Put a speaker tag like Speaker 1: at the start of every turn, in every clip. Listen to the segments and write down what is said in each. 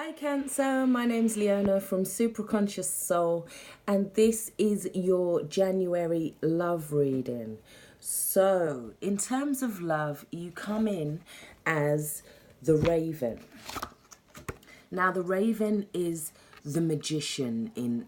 Speaker 1: Hi Cancer, my name's Leona from Superconscious Soul, and this is your January love reading. So, in terms of love, you come in as the Raven. Now, the Raven is the magician in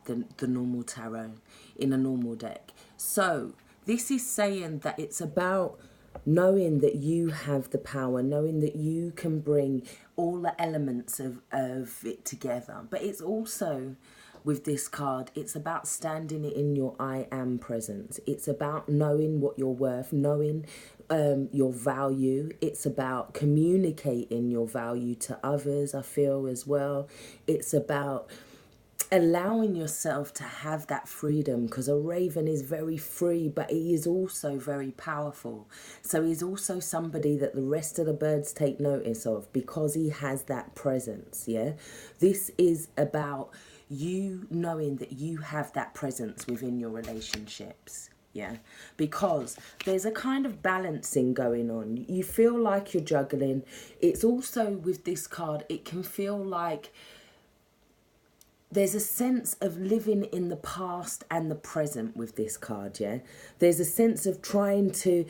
Speaker 1: the normal tarot, in a normal deck. So, this is saying that it's about knowing that you have the power, knowing that you can bring all the elements of it together. But it's also, with this card, it's about standing in your I am presence. It's about knowing what you're worth, knowing your value. It's about communicating your value to others, I feel, as well. It's about allowing yourself to have that freedom, because a raven is very free, but he is also very powerful. So he's also somebody that the rest of the birds take notice of because he has that presence. Yeah, this is about you knowing that you have that presence within your relationships. Yeah, because there's a kind of balancing going on. You feel like you're juggling. It's also, with this card, it can feel like there's a sense of living in the past and the present with this card. Yeah, there's a sense of trying to,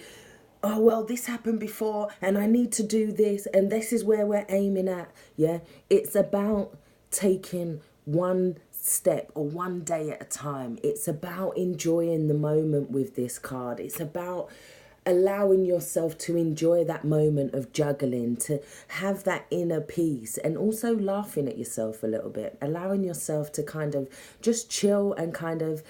Speaker 1: oh well, this happened before and I need to do this, and this is where we're aiming at. Yeah, it's about taking one step or one day at a time. It's about enjoying the moment with this card. It's about allowing yourself to enjoy that moment of juggling, to have that inner peace, and also laughing at yourself a little bit, allowing yourself to kind of just chill and kind of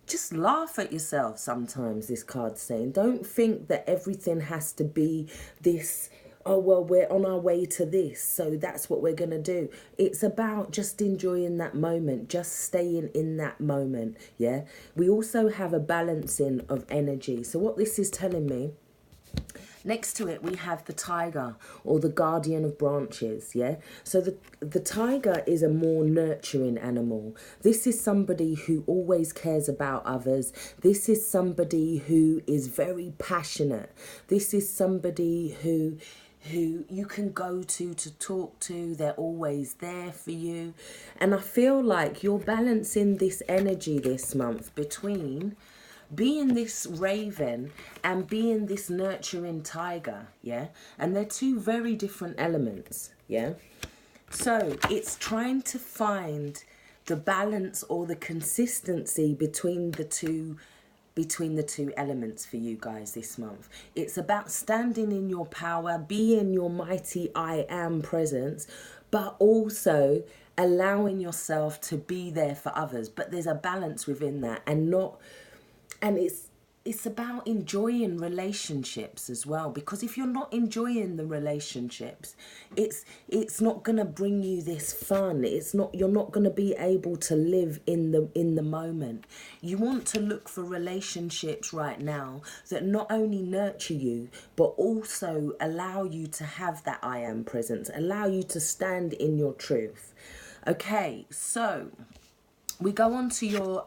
Speaker 1: just laugh at yourself sometimes. This card's saying, don't think that everything has to be this, oh well, we're on our way to this, so that's what we're going to do. It's about just enjoying that moment, just staying in that moment. Yeah, we also have a balancing of energy. So what this is telling me, next to it, we have the tiger, or the guardian of branches. Yeah, so the tiger is a more nurturing animal. This is somebody who always cares about others. This is somebody who is very passionate. This is somebody who you can go to talk to. They're always there for you. And I feel like you're balancing this energy this month between being this raven and being this nurturing tiger. Yeah, and they're two very different elements. Yeah, so it's trying to find the balance or the consistency between the two elements for you guys this month. It's about standing in your power, being your mighty I am presence, but also allowing yourself to be there for others. But there's a balance within that, and it's about enjoying relationships as well, because if you're not enjoying the relationships, it's not going to bring you this fun. You're not going to be able to live in the moment. You want to look for relationships right now that not only nurture you, but also allow you to have that I am presence, allow you to stand in your truth. Okay, so we go on to your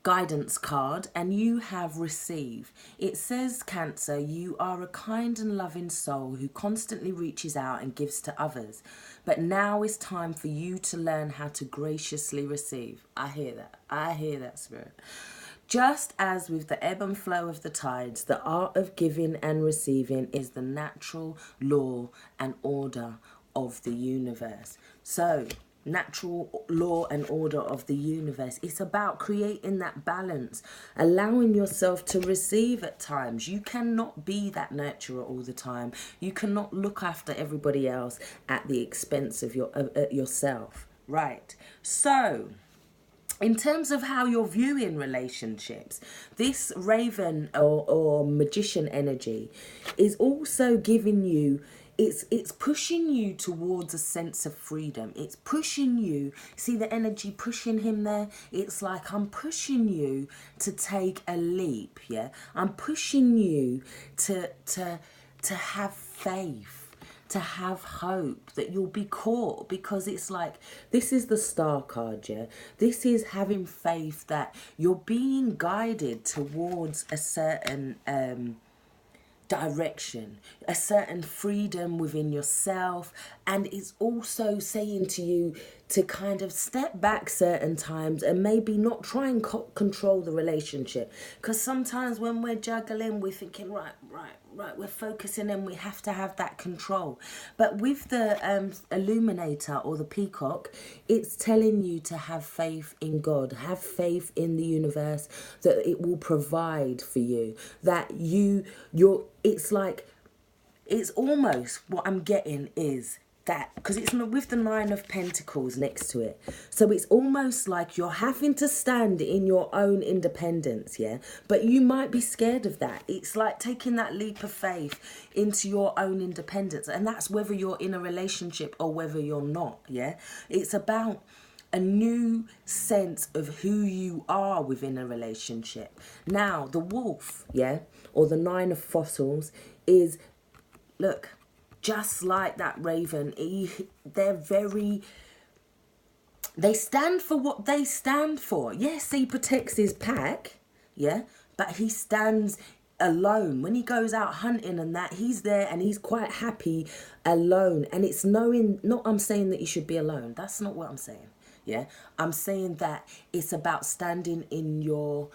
Speaker 1: guidance card, and you have receive. It says, Cancer, you are a kind and loving soul who constantly reaches out and gives to others, but now is time for you to learn how to graciously receive. I hear that, Spirit. Just as with the ebb and flow of the tides, the art of giving and receiving is the natural law and order of the universe. So natural law and order of the universe. It's about creating that balance, allowing yourself to receive at times. You cannot be that nurturer all the time. You cannot look after everybody else at the expense of yourself. Right. So in terms of how you're viewing relationships, this raven or magician energy is also giving you, it's pushing you towards a sense of freedom. It's pushing you, see the energy pushing him there? It's like, I'm pushing you to take a leap, yeah? I'm pushing you to have faith, to have hope that you'll be caught, because it's like, this is the star card. Yeah, this is having faith that you're being guided towards a certain direction, a certain freedom within yourself. And it's also saying to you to kind of step back certain times and maybe not try and control the relationship. Because sometimes when we're juggling, we're thinking, right, we're focusing and we have to have that control. But with the illuminator or the peacock, it's telling you to have faith in God, have faith in the universe, that it will provide for you, that it's like, it's almost what I'm getting is that, because it's not with the 9 of Pentacles next to it. So it's almost like you're having to stand in your own independence, yeah? But you might be scared of that. It's like taking that leap of faith into your own independence. And that's whether you're in a relationship or whether you're not, yeah? It's about a new sense of who you are within a relationship. Now, the wolf, yeah, or the 9 of fossils is, look, just like that raven, they stand for what they stand for. Yes, he protects his pack, yeah, but he stands alone. When he goes out hunting and that, he's there and he's quite happy alone. And it's knowing, not I'm saying that you should be alone. That's not what I'm saying, yeah. I'm saying that it's about standing in your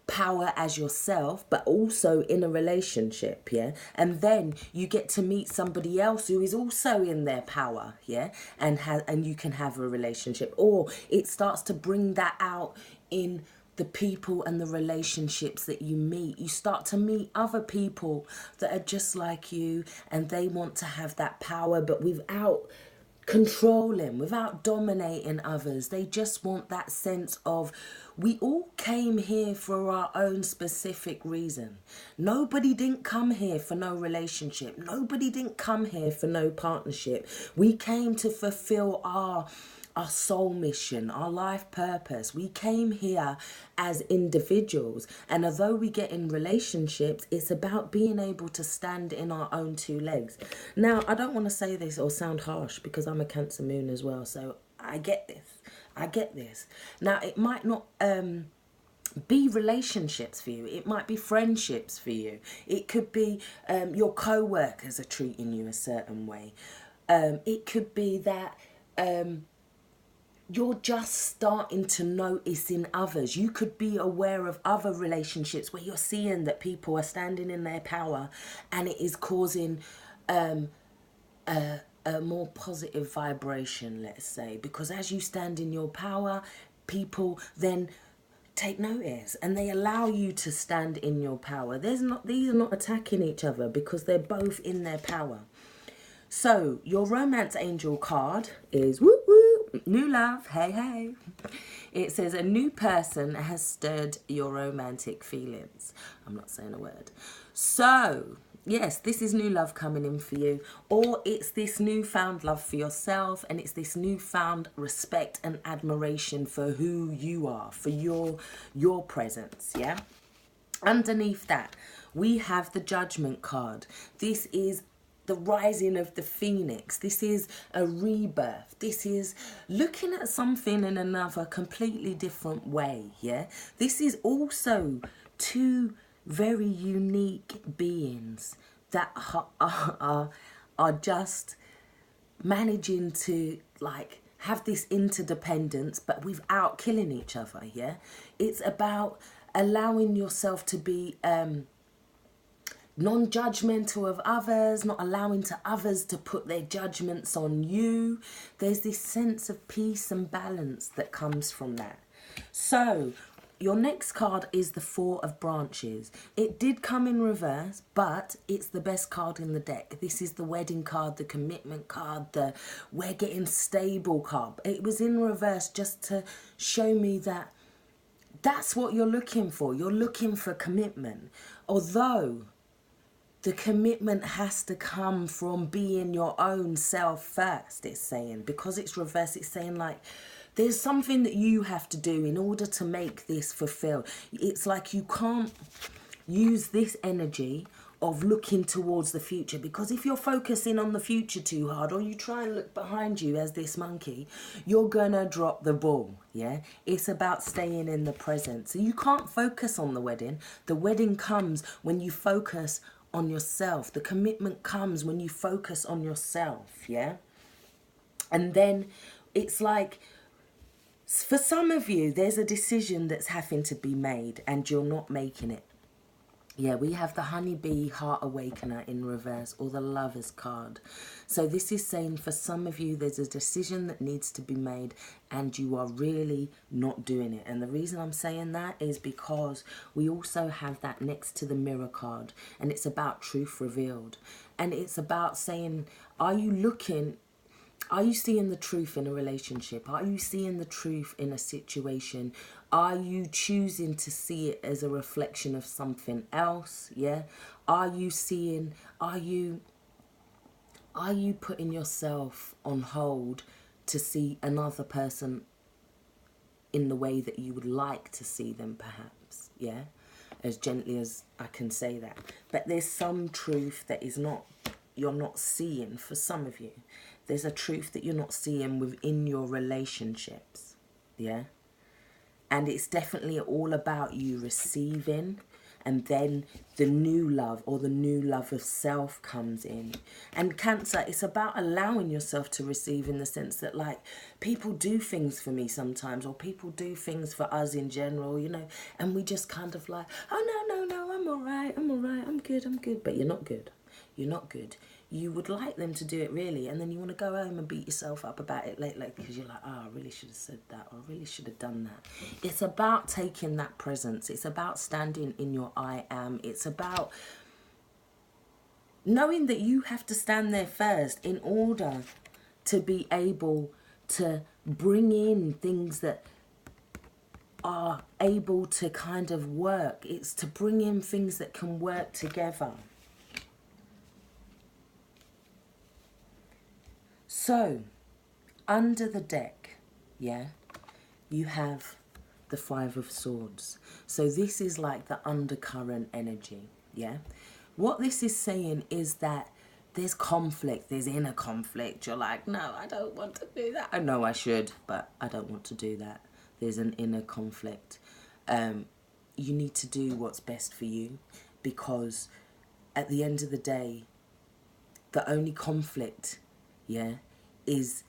Speaker 1: power as yourself, but also in a relationship, yeah. And then you get to meet somebody else who is also in their power, yeah, and you can have a relationship, or it starts to bring that out in the people and the relationships that you meet. You start to meet other people that are just like you, and they want to have that power, but without controlling, without dominating others. They just want that sense of, we all came here for our own specific reason. Nobody didn't come here for no relationship. Nobody didn't come here for no partnership. We came to fulfill our soul mission, our life purpose. We came here as individuals, and although we get in relationships, it's about being able to stand in our own 2 legs. Now, I don't want to say this or sound harsh, because I'm a Cancer moon as well, so I get this. Now, it might not be relationships for you. It might be friendships for you. It could be your co-workers are treating you a certain way. It could be that you're just starting to notice in others. You could be aware of other relationships where you're seeing that people are standing in their power, and it is causing a more positive vibration, let's say. Because as you stand in your power, people then take notice and they allow you to stand in your power. These are not attacking each other, because they're both in their power. So your romance angel card is woo woo, new love, hey hey. It says a new person has stirred your romantic feelings. I'm not saying a word. So yes, this is new love coming in for you, or it's this newfound love for yourself, and it's this newfound respect and admiration for who you are, for your presence, yeah? Underneath that, we have the Judgment card. This is the rising of the phoenix. This is a rebirth. This is looking at something in another completely different way, yeah? This is also 2 very unique beings that are just managing to like have this interdependence, but without killing each other, yeah? It's about allowing yourself to be non-judgmental of others, not allowing to others to put their judgments on you. There's this sense of peace and balance that comes from that. So your next card is the 4 of branches. It did come in reverse, but it's the best card in the deck. This is the wedding card, the commitment card, the we're getting stable card. It was in reverse just to show me that that's what you're looking for. You're looking for commitment. Although the commitment has to come from being your own self first, it's saying. Because it's reverse, it's saying like, there's something that you have to do in order to make this fulfill. It's like you can't use this energy of looking towards the future, because if you're focusing on the future too hard, or you try and look behind you as this monkey, you're gonna drop the ball, yeah? It's about staying in the present. So you can't focus on the wedding. The wedding comes when you focus on yourself. The commitment comes when you focus on yourself, yeah? And then it's like, for some of you, there's a decision that's having to be made and you're not making it. Yeah, we have the Honeybee Heart Awakener in reverse, or the Lover's card. So this is saying for some of you, there's a decision that needs to be made and you are really not doing it. And the reason I'm saying that is because we also have that next to the Mirror card, and it's about truth revealed. And it's about saying, are you seeing the truth in a relationship? Are you seeing the truth in a situation? Are you choosing to see it as a reflection of something else? Yeah. Are you putting yourself on hold to see another person in the way that you would like to see them, perhaps? Yeah. As gently as I can say that. But there's some truth that you're not seeing for some of you. There's a truth that you're not seeing within your relationships, yeah? And it's definitely all about you receiving, and then the new love, or the new love of self, comes in. And Cancer, it's about allowing yourself to receive, in the sense that, like, people do things for me sometimes, or people do things for us in general, you know, and we just kind of like, oh, no, I'm all right, I'm good. But you're not good. You're not good. You would like them to do it, really, and then you want to go home and beat yourself up about it late, because you're like, oh, I really should have said that, or I really should have done that. It's about taking that presence. It's about standing in your I am. It's about knowing that you have to stand there first in order to be able to bring in things that are able to kind of work. It's to bring in things that can work together. So, under the deck, yeah, you have the Five of Swords. So this is like the undercurrent energy, yeah? What this is saying is that there's conflict, there's inner conflict. You're like, no, I don't want to do that. I know I should, but I don't want to do that. There's an inner conflict. You need to do what's best for you, because at the end of the day, the only conflict, yeah, is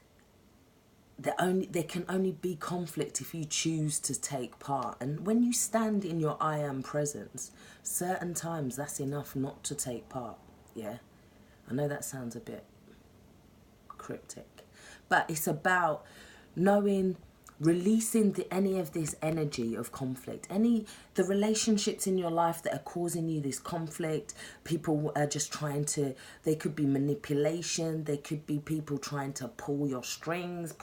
Speaker 1: there can only be conflict if you choose to take part. And when you stand in your I am presence, certain times that's enough not to take part. Yeah, I know that sounds a bit cryptic, but it's about knowing, releasing any of this energy of conflict, the relationships in your life that are causing you this conflict. People are just trying to, they could be manipulation, they could be people trying to pull your strings,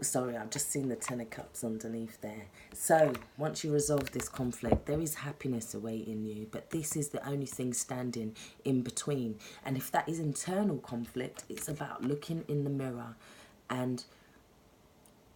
Speaker 1: sorry, I've just seen the Ten of Cups underneath there. So once you resolve this conflict, there is happiness awaiting you, but this is the only thing standing in between. And if that is internal conflict, it's about looking in the mirror and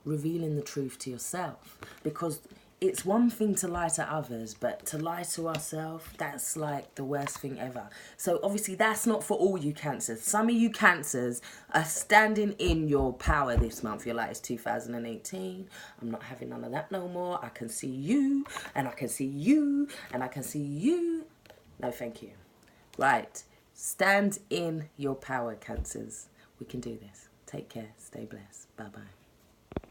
Speaker 1: revealing the truth to yourself, because it's one thing to lie to others, but to lie to ourselves, that's like the worst thing ever. So obviously that's not for all you Cancers. Some of you Cancers are standing in your power this month. You're like, it's 2018, I'm not having none of that no more. I can see you, and I can see you, and I can see you. No, thank you. Right, stand in your power, Cancers. We can do this. Take care, stay blessed, bye bye.